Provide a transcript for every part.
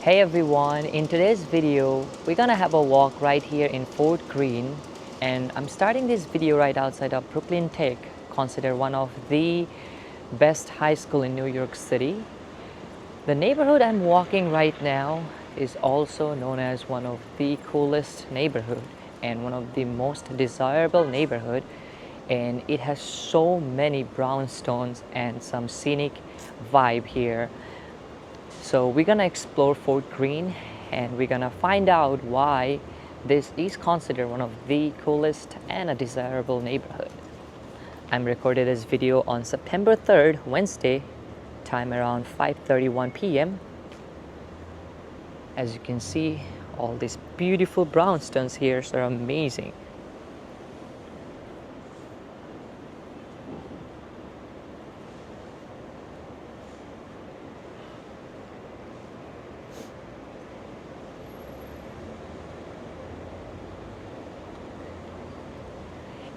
Hey everyone, in today's video, we're gonna have a walk right here in Fort Greene, and I'm starting this video right outside of Brooklyn Tech, considered one of the best high school in New York City. The neighborhood I'm walking right now is also known as one of the coolest neighborhood and one of the most desirable neighborhood, and it has so many brownstones and some scenic vibe here. So we're gonna explore Fort Greene and we're gonna find out why this is considered one of the coolest and a desirable neighborhood. I'm recording this video on September 3rd, Wednesday, time around 5:31 p.m. As you can see, all these beautiful brownstones here are amazing.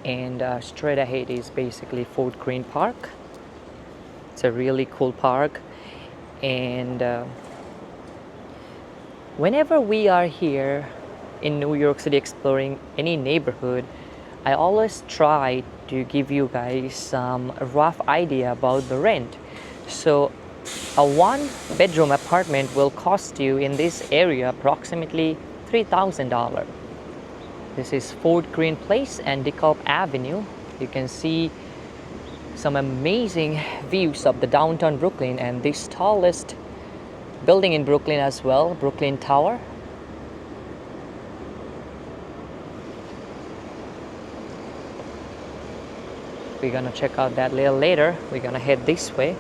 And straight ahead is basically Fort Greene Park. It's a really cool park, and whenever we are here in New York City exploring any neighborhood, I always try to give you guys some rough idea about the rent. So a one-bedroom apartment will cost you in this area approximately $3,000. This is Fort Greene Place and DeKalb Avenue. You can see some amazing views of the downtown Brooklyn and this tallest building in Brooklyn as well, Brooklyn Tower. We're gonna check out that a little later. We're gonna head this way.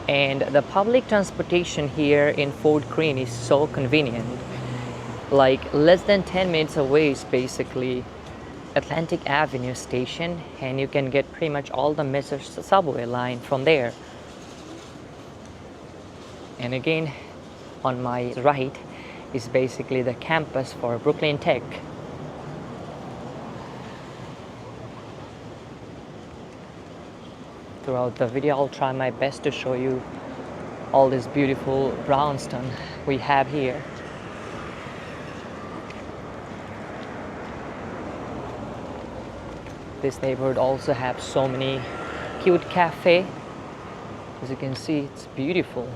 And the public transportation here in Fort Greene is so convenient. Like less than 10 minutes away is basically Atlantic Avenue station, and you can get pretty much all the major subway line from there. And again, on my right is basically the campus for Brooklyn Tech. Throughout the video, I'll try my best to show you all this beautiful brownstone we have here. This neighborhood also has so many cute cafe. As you can see, it's beautiful.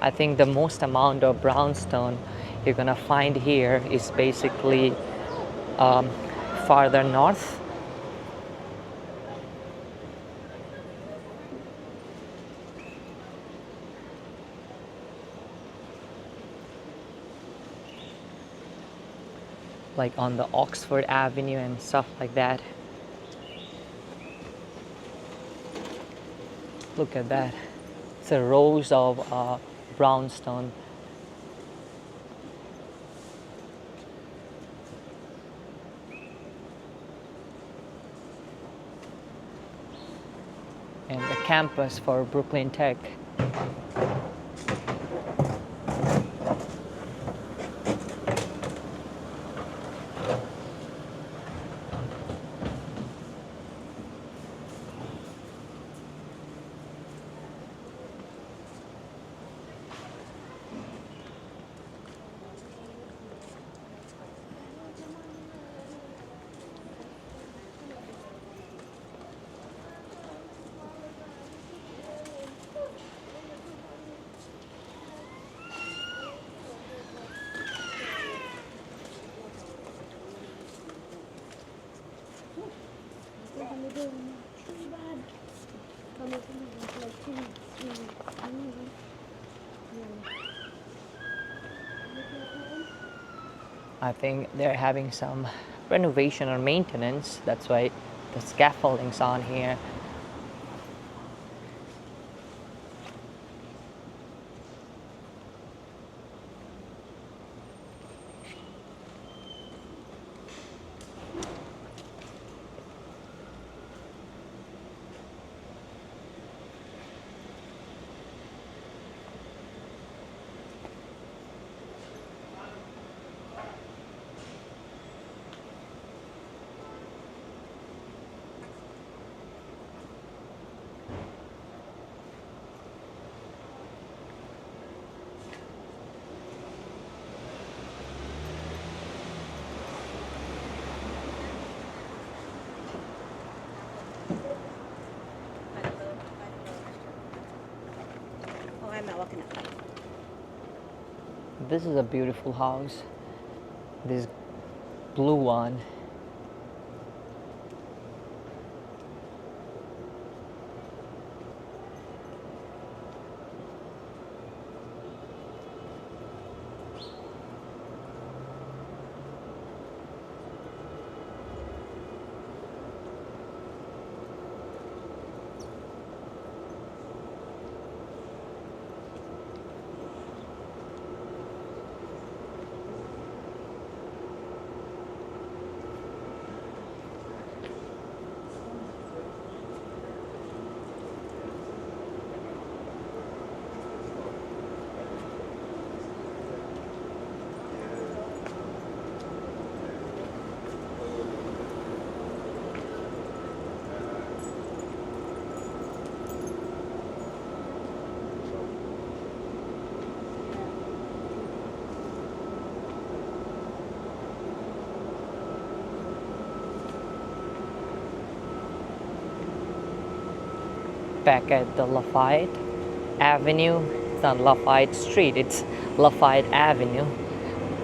I think the most amount of brownstone you're gonna find here is basically farther north. Like on the Oxford Avenue and stuff like that. Look at that. It's a rows of brownstone. And the campus for Brooklyn Tech. I think they're having some renovation or maintenance. That's why the scaffolding's on here. ultimately. This is a beautiful house. This blue one. Back at the Lafayette Avenue. It's not Lafayette Street, it's Lafayette Avenue.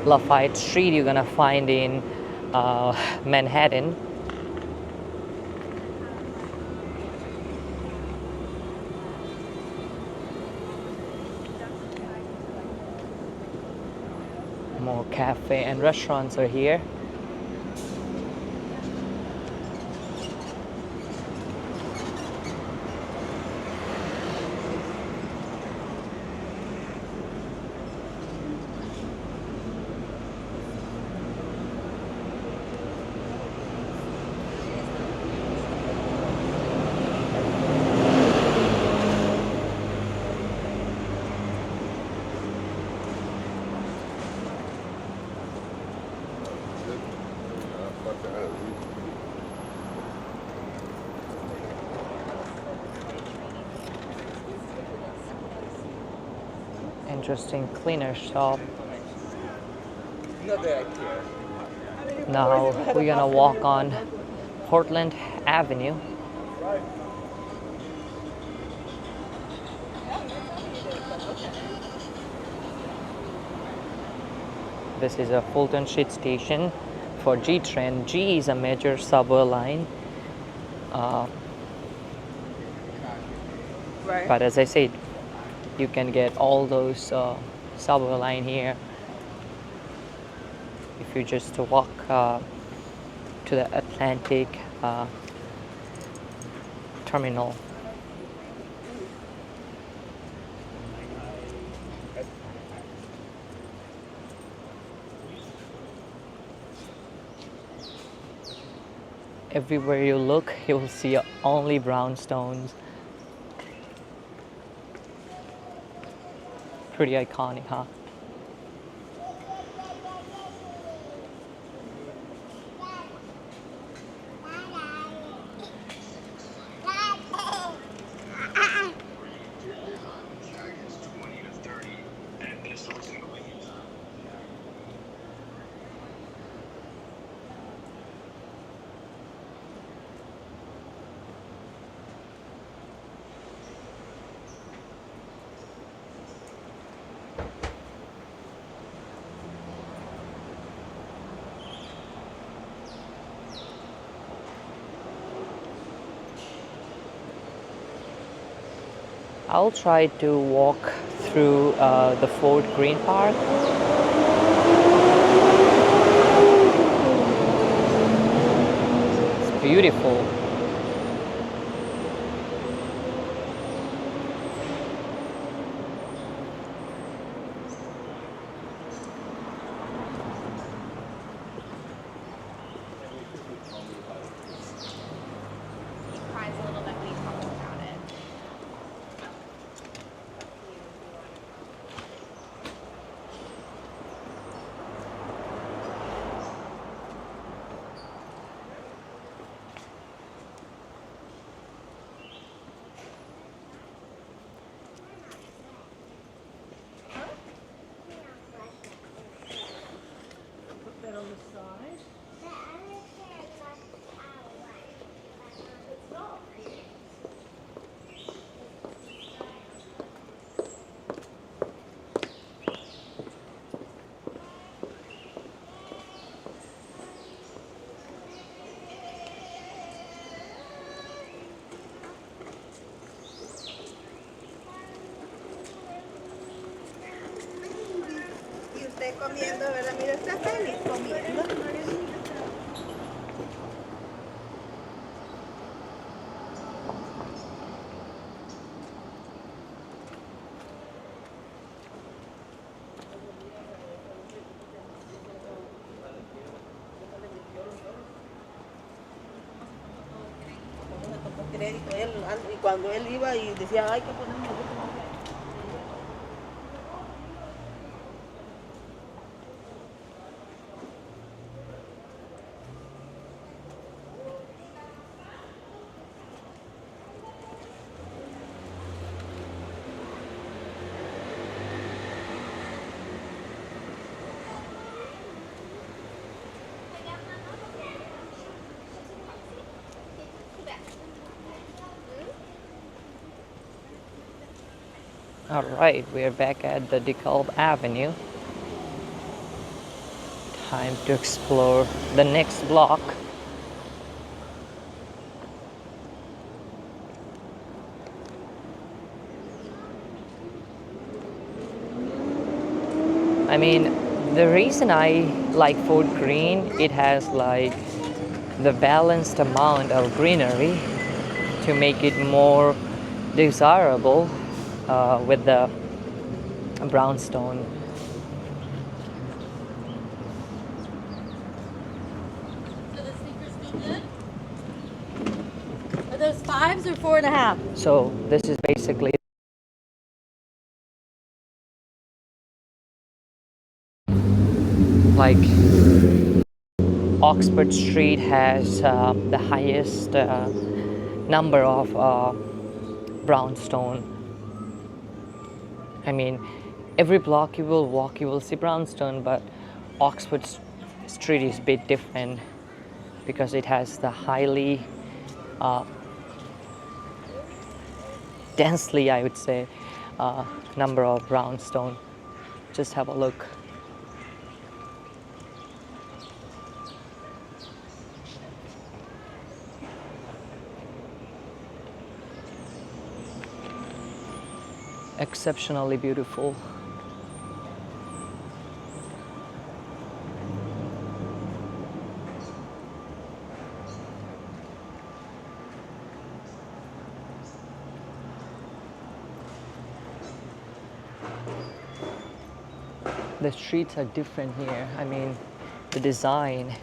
Lafayette Street you're gonna find in Manhattan. More cafe and restaurants are here. Interesting cleaner shop. Now we're gonna walk on Portland Avenue. This is a Fulton Street station for G train. G is a major subway line. But as I said, you can get all those subway line here if you just walk to the Atlantic terminal. Everywhere you look, you will see only brownstones. Pretty iconic, huh? I'll try to walk through the Fort Greene Park. It's beautiful. comiendo, ¿verdad? Mira, está feliz comiendo. Crédito, y cuando él iba y decía, hay que ponerme el último. All right, we're back at the DeKalb Avenue. Time to explore the next block. I mean, the reason I like Fort Greene, it has like the balanced amount of greenery to make it more desirable with the brownstone. So the sneakers still good? Are those 5s or 4.5? So this is basically like Oxford Street has the highest number of brownstone. I mean, every block you will walk, you will see brownstone, but Oxford Street is a bit different because it has the highly densely, I would say, number of brownstone. Just have a look. Exceptionally beautiful. The streets are different here. I mean, the design.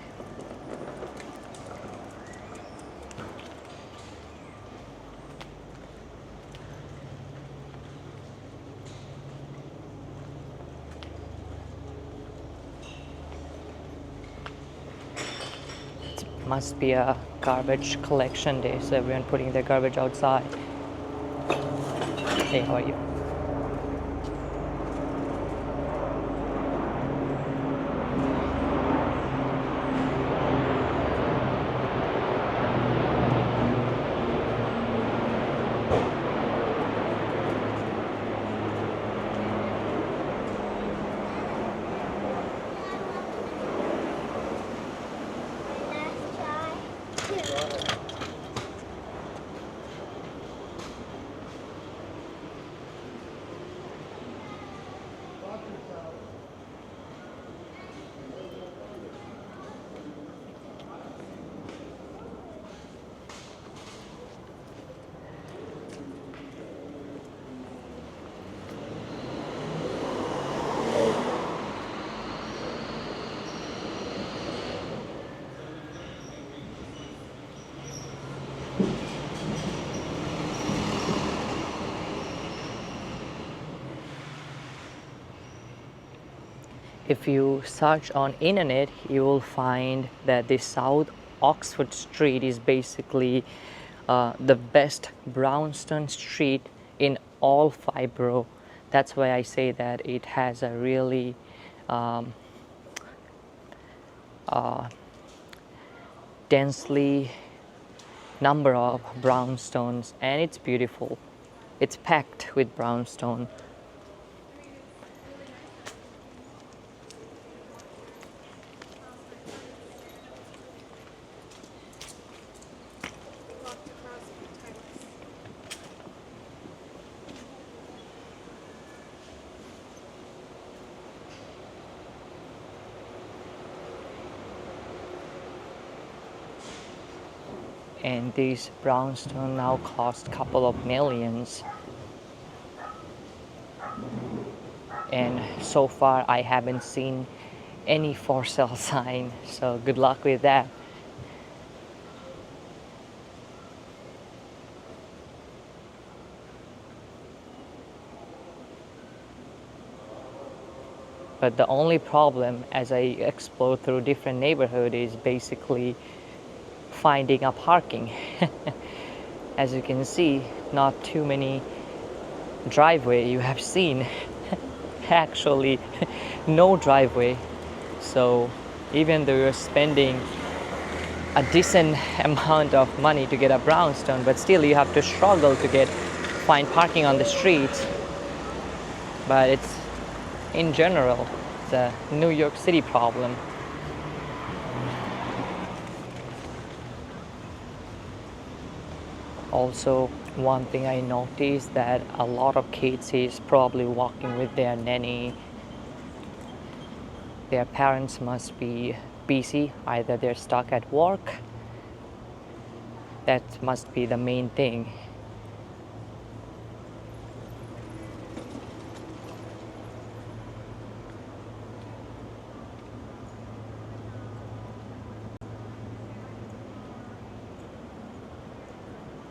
It must be a garbage collection day, so everyone putting their garbage outside. Hey, how are you? If you search on internet, you will find that the South Oxford Street is basically the best brownstone street in all 5 borough. That's why I say that it has a really densely number of brownstones, and it's beautiful. It's packed with brownstone. and these brownstone now cost a couple of millions. And so far I haven't seen any for sale sign, so good luck with that. But the only problem as I explore through different neighborhoods is basically finding a parking. As you can see, not too many driveway you have seen. Actually, no driveway. So even though you're spending a decent amount of money to get a brownstone, but still you have to struggle to find parking on the streets. But it's in general it's a New York City problem. Also, one thing I noticed that a lot of kids is probably walking with their nanny. Their parents must be busy, either they're stuck at work. That must be the main thing.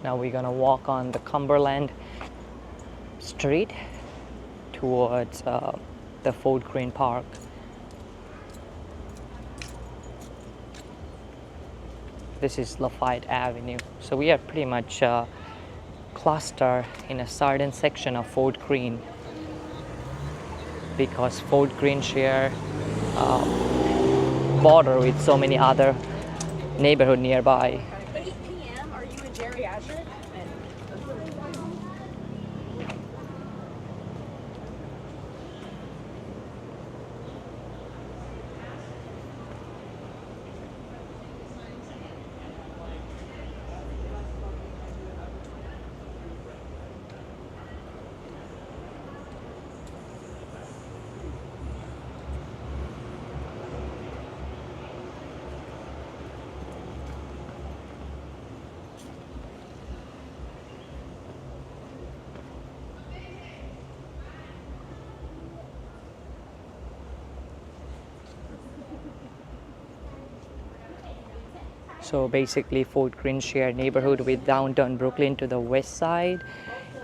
Now we're gonna walk on the Cumberland Street towards the Fort Greene Park. This is Lafayette Avenue. So we are pretty much clustered in a certain section of Fort Greene because Fort Greene share border with so many other neighborhood nearby. 8 p.m. Are you a geriatric? So basically Fort Greene share neighborhood with downtown Brooklyn to the west side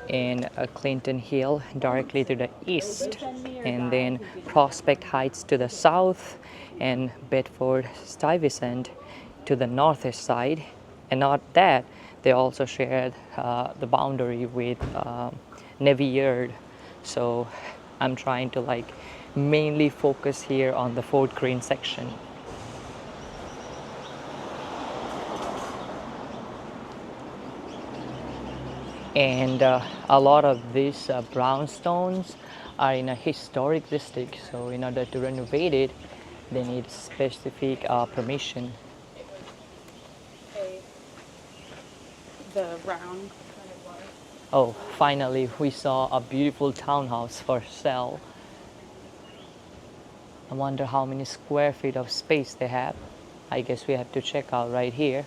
and Clinton Hill directly to the east, and then Prospect Heights to the south and Bedford Stuyvesant to the northeast side. And not that, they also shared the boundary with Navy Yard. So I'm trying to mainly focus here on the Fort Greene section. And a lot of these brownstones are in a historic district, so in order to renovate it they need specific permission. The round. Oh, finally we saw a beautiful townhouse for sale. I wonder how many square feet of space they have. I guess we have to check out right here.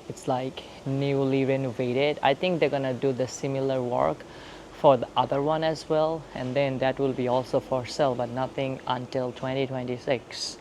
It's like newly renovated. I think they're gonna do the similar work for the other one as well, and then that will be also for sale, but nothing until 2026.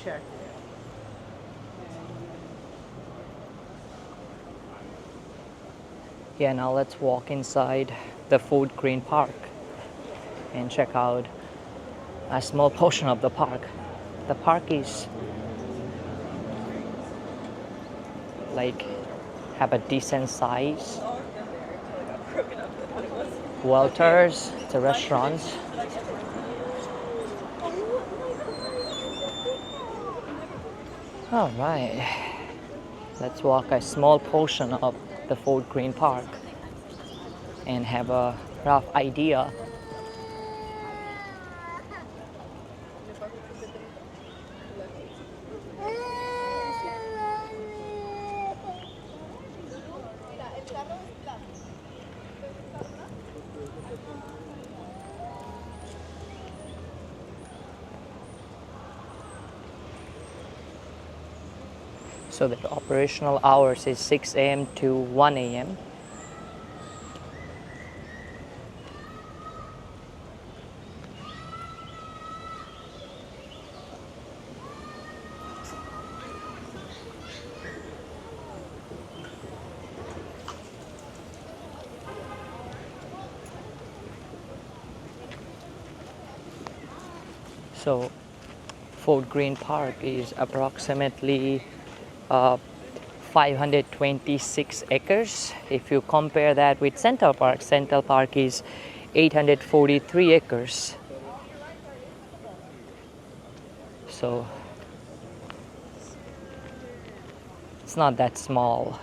check. Yeah, now let's walk inside the Fort Greene Park and check out a small portion of the park. The park is like have a decent size. Welters, the restaurants. All right, let's walk a small portion of the Fort Greene Park and have a rough idea. So the operational hours is 6 a.m. to 1 a.m. So Fort Greene Park is approximately 526 acres. If you compare that with Central Park is 843 acres. So it's not that small,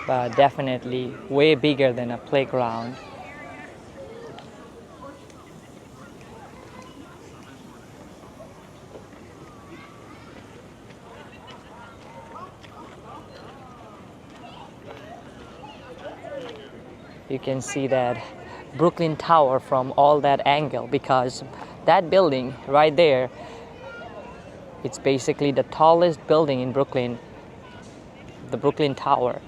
but definitely way bigger than a playground. You can see that Brooklyn Tower from all that angle, because that building right there, it's basically the tallest building in Brooklyn, the Brooklyn Tower.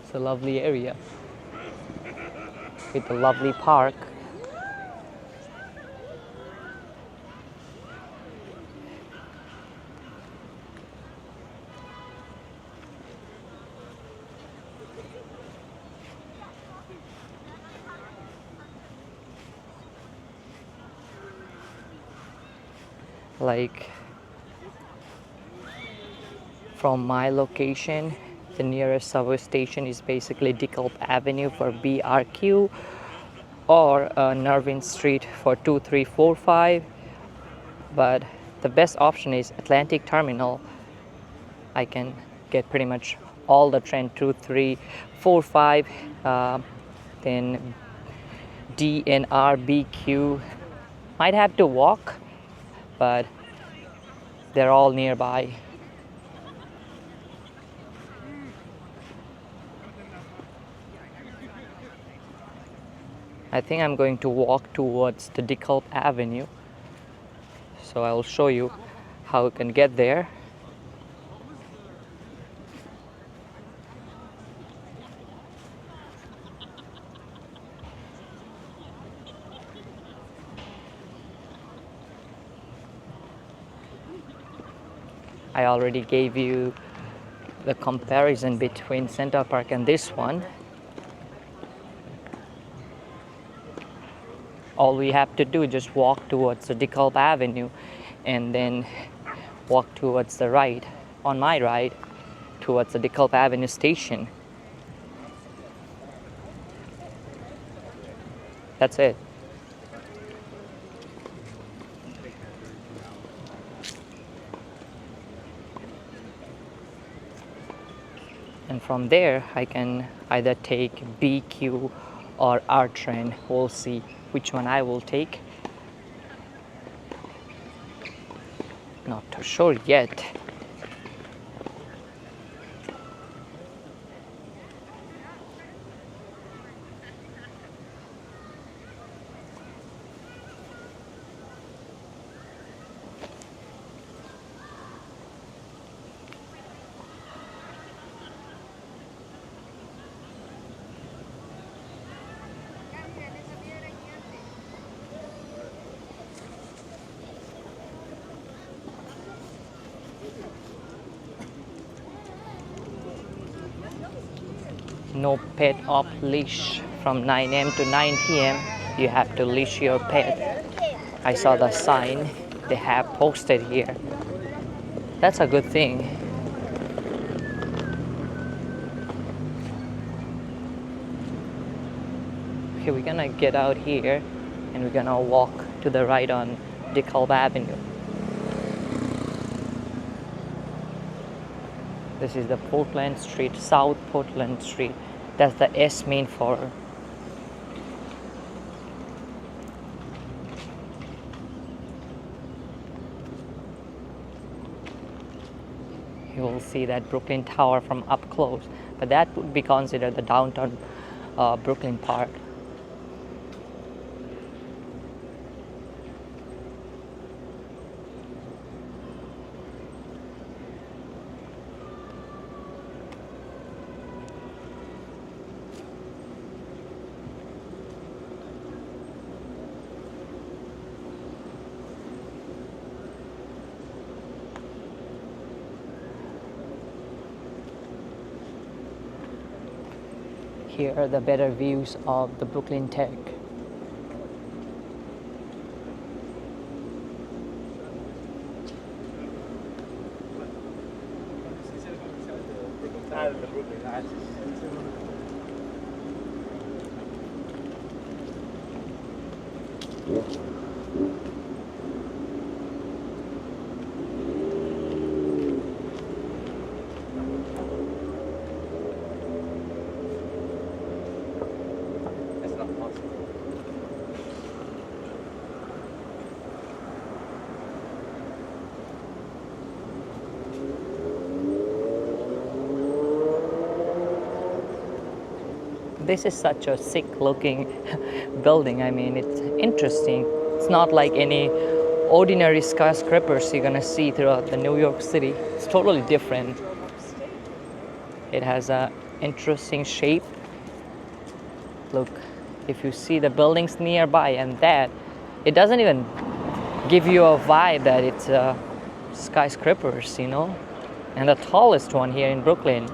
It's a lovely area with a lovely park. Like from my location, the nearest subway station is basically DeKalb Avenue for BRQ or Nervin Street for 2345. But the best option is Atlantic Terminal. I can get pretty much all the train 2345, then DNR, BQ. Might have to walk, but they're all nearby. I think I'm going to walk towards the DeKalb Avenue, so I will show you how you can get there. I already gave you the comparison between Central Park and this one. All we have to do is just walk towards the DeKalb Avenue and then walk towards the right, on my right, towards the DeKalb Avenue station. That's it. And from there, I can either take BQ or R train. We'll see which one I will take. Not too sure yet. no pet off leash from 9 a.m. to 9 p.m. You have to leash your pet. I saw the sign they have posted here. That's a good thing. Okay, we're gonna get out here and we're gonna walk to the right on DeKalb Avenue. This is the Portland Street, South Portland Street. That's the S main for. You will see that Brooklyn Tower from up close, but that would be considered the downtown Brooklyn part. Here are the better views of the Brooklyn Tech. This is such a sick looking building. I mean, it's interesting. It's not like any ordinary skyscrapers you're gonna see throughout the New York City. It's totally different. It has a interesting shape. Look, if you see the buildings nearby and that, it doesn't even give you a vibe that it's skyscrapers, you know? And the tallest one here in Brooklyn.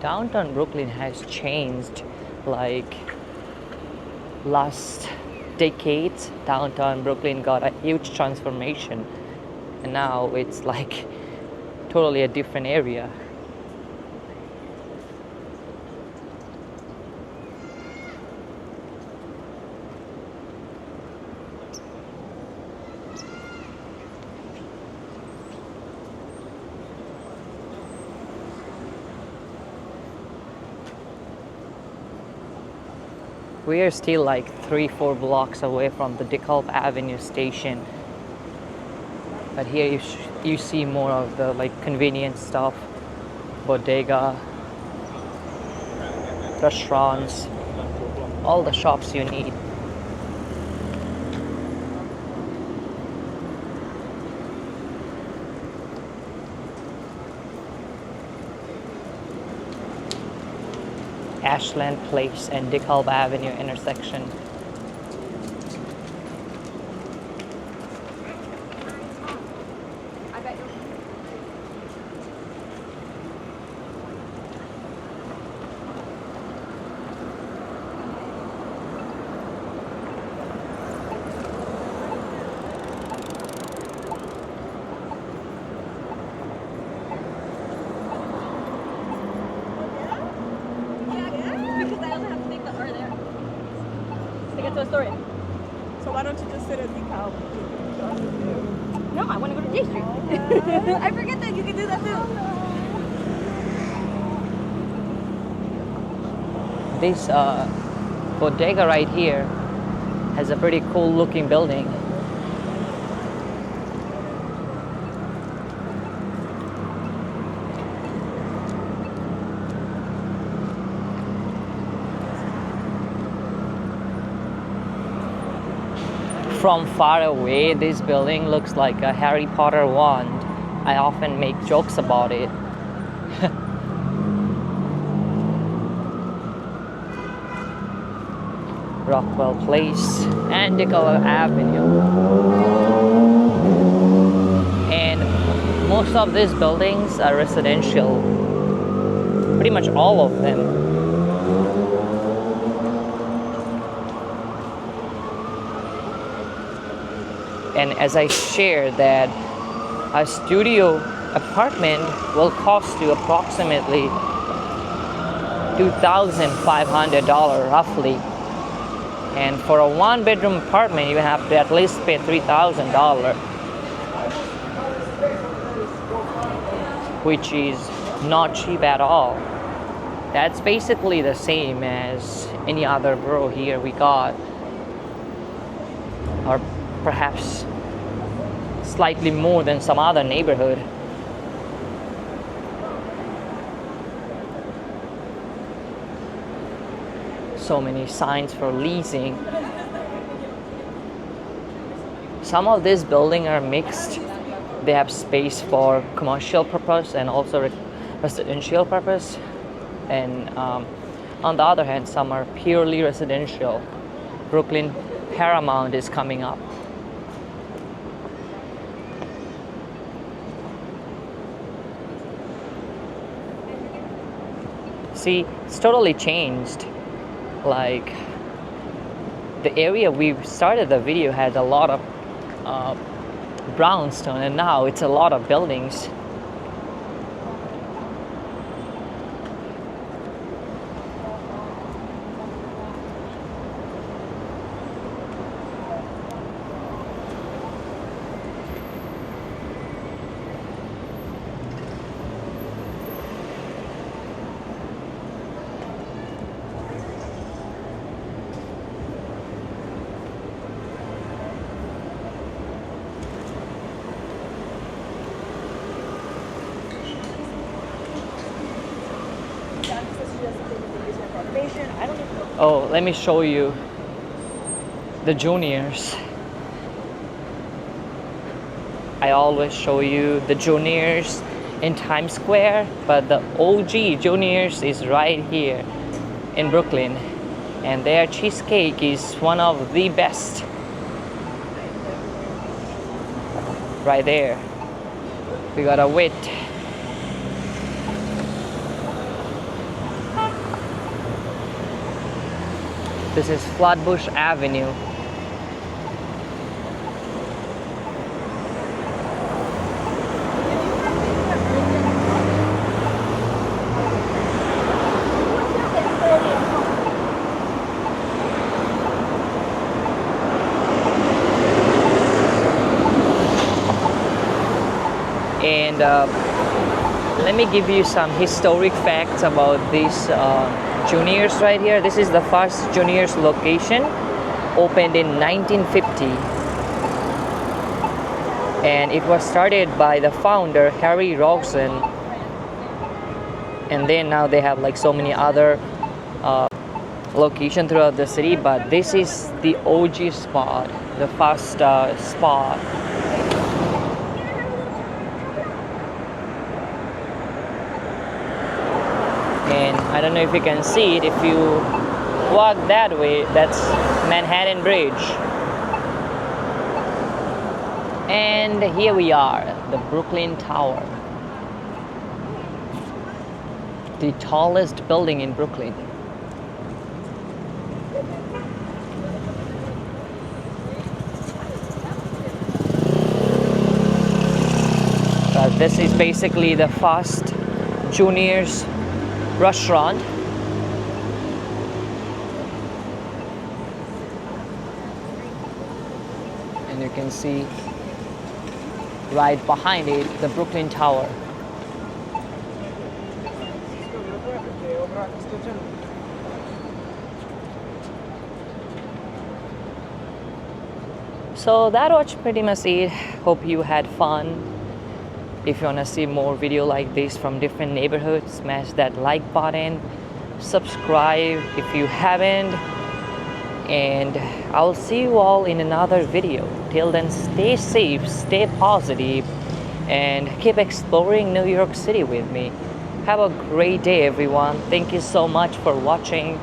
Downtown Brooklyn has changed like last decades. Downtown Brooklyn got a huge transformation and now it's like totally a different area. We are still like 3-4 blocks away from the DeKalb Avenue station. But here you see more of the like convenience stuff, bodega, restaurants, all the shops you need. Ashland Place and DeKalb Avenue intersection. So why don't you just sit at DeKalb? No, I want to go to J Street. I forget that you can do that too. bodega right here has a pretty cool looking building. From far away, this building looks like a Harry Potter wand. I often make jokes about it. Rockwell Place and Decatur Avenue. And most of these buildings are residential. Pretty much all of them. And as I shared that a studio apartment will cost you approximately $2,500 roughly. And for a one-bedroom apartment, you have to at least pay $3,000, which is not cheap at all. That's basically the same as any other borough here we got, or perhaps slightly more than some other neighborhood. So many signs for leasing. Some of these buildings are mixed. They have space for commercial purpose and also residential purpose. And on the other hand, some are purely residential. Brooklyn Paramount is coming up. See, it's totally changed. Like, the area we started the video had a lot of brownstone, and now it's a lot of buildings. Oh, let me show you the juniors. I always show you the juniors in Times Square, but the OG juniors is right here in Brooklyn, and their cheesecake is one of the best. Right there. We gotta wait. This is Flatbush Avenue. And let me give you some historic facts about these juniors right here. This is the first juniors location, opened in 1950, and it was started by the founder Harry Rogson. And then now they have like so many other locations throughout the city, but this is the OG spot, the first spot. And I don't know if you can see it. If you walk that way, that's Manhattan Bridge. And here we are, the Brooklyn Tower. The tallest building in Brooklyn. This is basically the first juniors restaurant. And you can see right behind it the Brooklyn Tower. So that was pretty much it. Hope you had fun. If you want to see more video like this from different neighborhoods, smash that like button, subscribe if you haven't, and I'll see you all in another video. Till then, stay safe, stay positive, and keep exploring New York City with me. Have a great day, everyone. Thank you so much for watching.